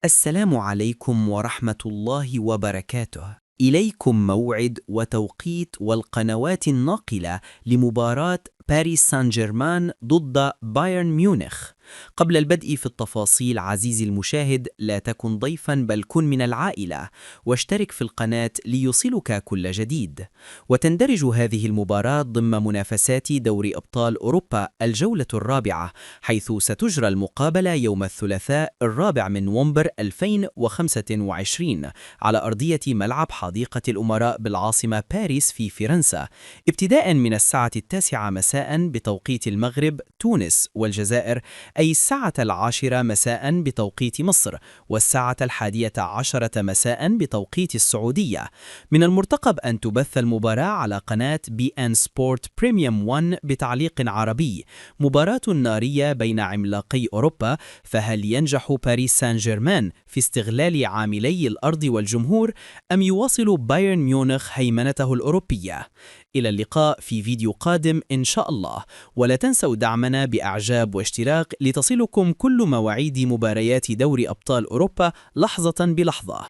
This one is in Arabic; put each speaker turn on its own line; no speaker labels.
السلام عليكم ورحمة الله وبركاته. إليكم موعد وتوقيت والقنوات الناقلة لمباراة باريس سان جيرمان ضد بايرن ميونخ. قبل البدء في التفاصيل عزيزي المشاهد، لا تكن ضيفا بل كن من العائلة، واشترك في القناة ليصلك كل جديد. وتندرج هذه المباراة ضمن منافسات دوري أبطال أوروبا الجولة الرابعة، حيث ستجرى المقابلة يوم الثلاثاء 4 نوفمبر 2025 على أرضية ملعب حديقة الأمراء بالعاصمة باريس في فرنسا، ابتداء من الساعة 9 مساء بتوقيت المغرب، تونس والجزائر، أي الساعة 10 مساء بتوقيت مصر، والساعة 11 مساء بتوقيت السعودية. من المرتقب أن تبث المباراة على قناة بي ان سبورت بريميوم 1 بتعليق عربي. مباراة نارية بين عملاقي أوروبا، فهل ينجح باريس سان جيرمان في استغلال عاملي الأرض والجمهور، أم يواصل بايرن ميونخ هيمنته الأوروبية؟ إلى اللقاء في فيديو قادم إن شاء الله، ولا تنسوا دعمنا بإعجاب واشتراك لتصلكم كل مواعيد مباريات دوري أبطال أوروبا لحظة بلحظة.